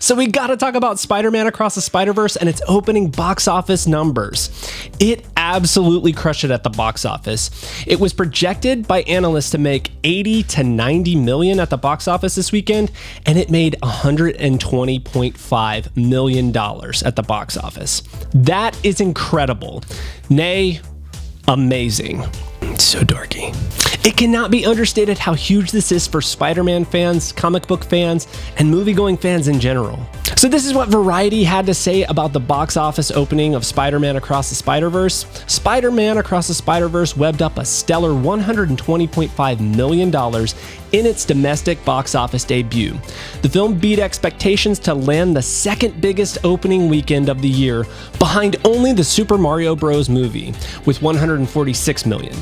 So we gotta talk about Spider-Man Across the Spider-Verse and its opening box office numbers. It absolutely crushed it at the box office. It was projected by analysts to make 80 to 90 million at the box office this weekend, and it made $120.5 million at the box office. That is incredible. Nay, amazing. So dorky. It cannot be understated how huge this is for Spider-Man fans, comic book fans, and movie-going fans in general. So this is what Variety had to say about the box office opening of Spider-Man Across the Spider-Verse. Spider-Man Across the Spider-Verse webbed up a stellar $120.5 million in its domestic box office debut. The film beat expectations to land the second biggest opening weekend of the year, behind only the Super Mario Bros. Movie, with $146 million,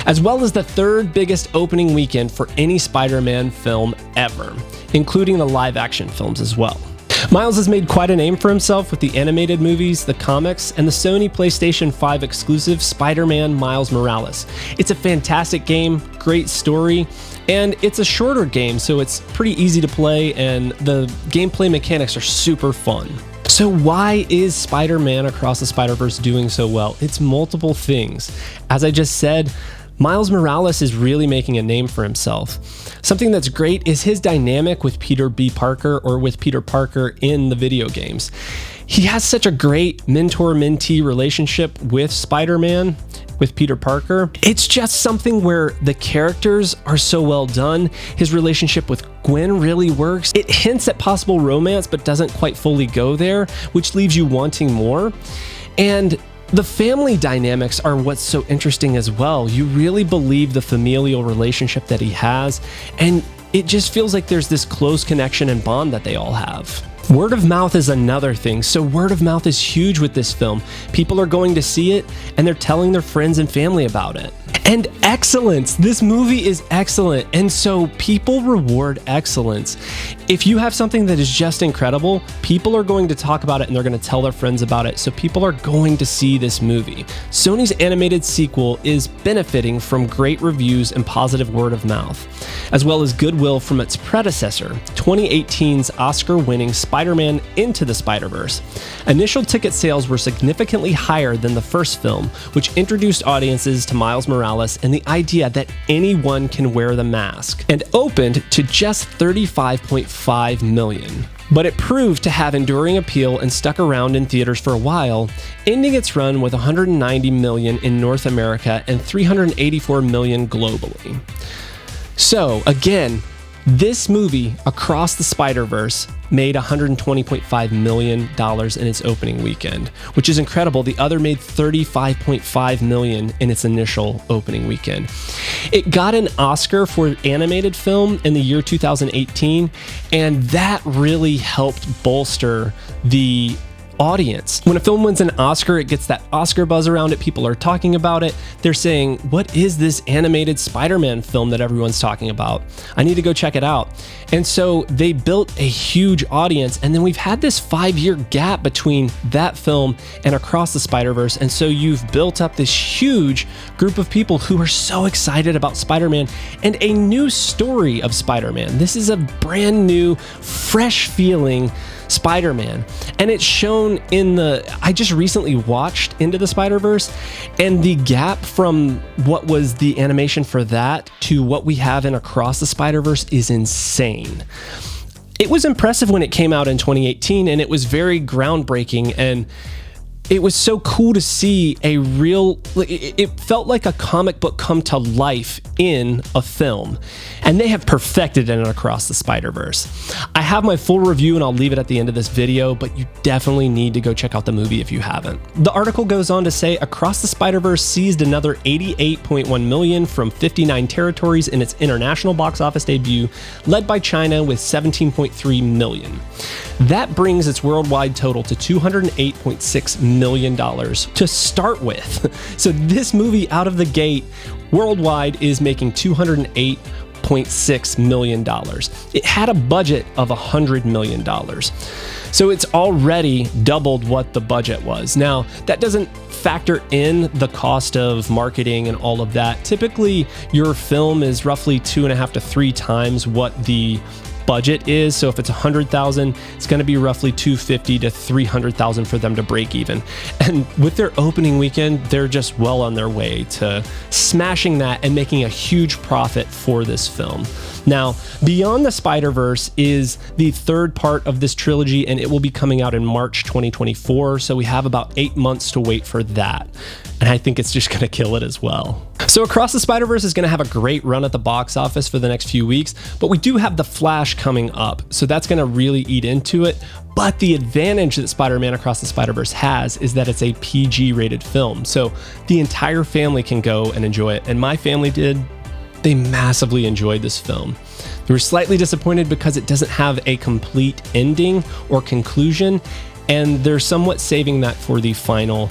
as well as the third biggest opening weekend for any Spider-Man film ever, including the live-action films as well. Miles has made quite a name for himself with the animated movies, the comics, and the Sony PlayStation 5 exclusive Spider-Man Miles Morales. It's a fantastic game, great story, and it's a shorter game, so it's pretty easy to play, and the gameplay mechanics are super fun. So why is Spider-Man Across the Spider-Verse doing so well? It's multiple things. As I just said, Miles Morales is really making a name for himself. Something that's great is his dynamic with Peter B. Parker, or with Peter Parker in the video games. He has such a great mentor-mentee relationship with Spider-Man, with Peter Parker. It's just something where the characters are so well done. His relationship with Gwen really works. It hints at possible romance, but doesn't quite fully go there, which leaves you wanting more. And the family dynamics are what's so interesting as well. You really believe the familial relationship that he has, and it just feels like there's this close connection and bond that they all have. Word of mouth is another thing. So word of mouth is huge with this film. People are going to see it, and they're telling their friends and family about it. And excellence. This movie is excellent, and so people reward excellence. If you have something that is just incredible, people are going to talk about it and they're going to tell their friends about it, so people are going to see this movie. Sony's animated sequel is benefiting from great reviews and positive word of mouth, as well as goodwill from its predecessor, 2018's Oscar-winning Spider-Man Into the Spider-Verse. Initial ticket sales were significantly higher than the first film, which introduced audiences to Miles Morales and the idea that anyone can wear the mask, and opened to just $35.5 million. But it proved to have enduring appeal and stuck around in theaters for a while, ending its run with $190 million in North America and $384 million globally. So again, this movie, Across the Spider-Verse, made $120.5 million in its opening weekend, which is incredible. The other made $35.5 million in its initial opening weekend. It got an Oscar for animated film in the year 2018, and that really helped bolster the audience. When a film wins an Oscar, it gets that Oscar buzz around it. People are talking about it. They're saying, what is this animated Spider-Man film that everyone's talking about? I need to go check it out. And so they built a huge audience, and then we've had this 5-year gap between that film and Across the Spider-Verse, and so you've built up this huge group of people who are so excited about Spider-Man and a new story of Spider-Man. This is a brand new, fresh feeling Spider-Man, and it's shown in I just recently watched Into the Spider-Verse, and the gap from what was the animation for that to what we have in Across the Spider-Verse is insane. It was impressive when it came out in 2018, and it was very groundbreaking, and it was so cool to see it felt like a comic book come to life in a film, and they have perfected it Across the Spider-Verse. I have my full review and I'll leave it at the end of this video, but you definitely need to go check out the movie if you haven't. The article goes on to say Across the Spider-Verse seized another $88.1 million from 59 territories in its international box office debut, led by China with $17.3 million. That brings its worldwide total to $208.6 million to start with. So this movie out of the gate worldwide is making $208.6 million. It had a budget of $100 million. So it's already doubled what the budget was. Now, that doesn't factor in the cost of marketing and all of that. Typically, your film is roughly 2.5 to 3 times what the budget is. So if it's 100,000, it's going to be roughly 250 to 300,000 for them to break even. And with their opening weekend, they're just well on their way to smashing that and making a huge profit for this film. Now, Beyond the Spider-Verse is the third part of this trilogy, and it will be coming out in March 2024. So we have about 8 months to wait for that. And I think it's just going to kill it as well. So Across the Spider-Verse is going to have a great run at the box office for the next few weeks, but we do have The Flash coming up. So that's going to really eat into it. But the advantage that Spider-Man Across the Spider-Verse has is that it's a PG-rated film. So the entire family can go and enjoy it. And my family did. They massively enjoyed this film. They were slightly disappointed because it doesn't have a complete ending or conclusion, and they're somewhat saving that for the final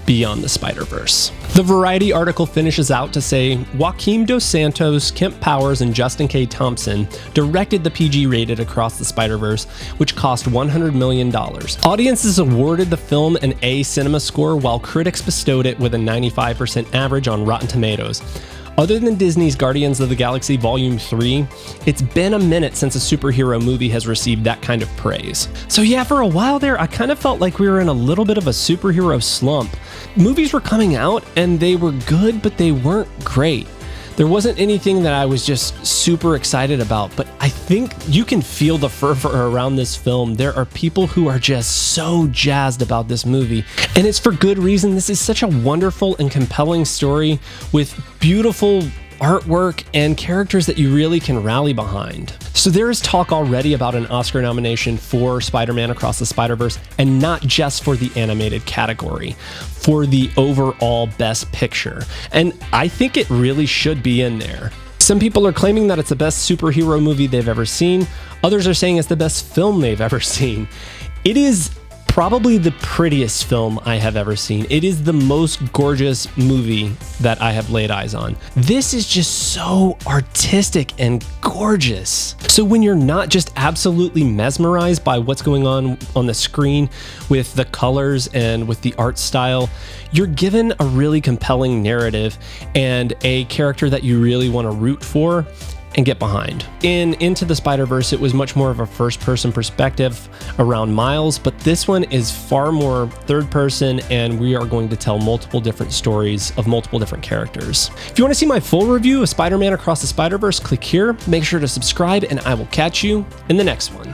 Beyond the Spider-Verse. The Variety article finishes out to say, Joaquim Dos Santos, Kemp Powers, and Justin K. Thompson directed the PG-rated Across the Spider-Verse, which cost $100 million. Audiences awarded the film an A cinema score, while critics bestowed it with a 95% average on Rotten Tomatoes. Other than Disney's Guardians of the Galaxy Volume 3, it's been a minute since a superhero movie has received that kind of praise. So yeah, for a while there, I kind of felt like we were in a little bit of a superhero slump. Movies were coming out and they were good, but they weren't great. There wasn't anything that I was just super excited about, but I think you can feel the fervor around this film. There are people who are just so jazzed about this movie, and it's for good reason. This is such a wonderful and compelling story with beautiful artwork and characters that you really can rally behind. So there is talk already about an Oscar nomination for Spider-Man Across the Spider-Verse, and not just for the animated category, for the overall Best Picture. And I think it really should be in there. Some people are claiming that it's the best superhero movie they've ever seen. Others are saying it's the best film they've ever seen. It is probably the prettiest film I have ever seen. It is the most gorgeous movie that I have laid eyes on. This is just so artistic and gorgeous. So when you're not just absolutely mesmerized by what's going on the screen with the colors and with the art style, you're given a really compelling narrative and a character that you really want to root for and get behind. In Into the Spider-Verse, it was much more of a first-person perspective around Miles, but this one is far more third-person, and we are going to tell multiple different stories of multiple different characters. If you want to see my full review of Spider-Man Across the Spider-Verse, click here. Make sure to subscribe, and I will catch you in the next one.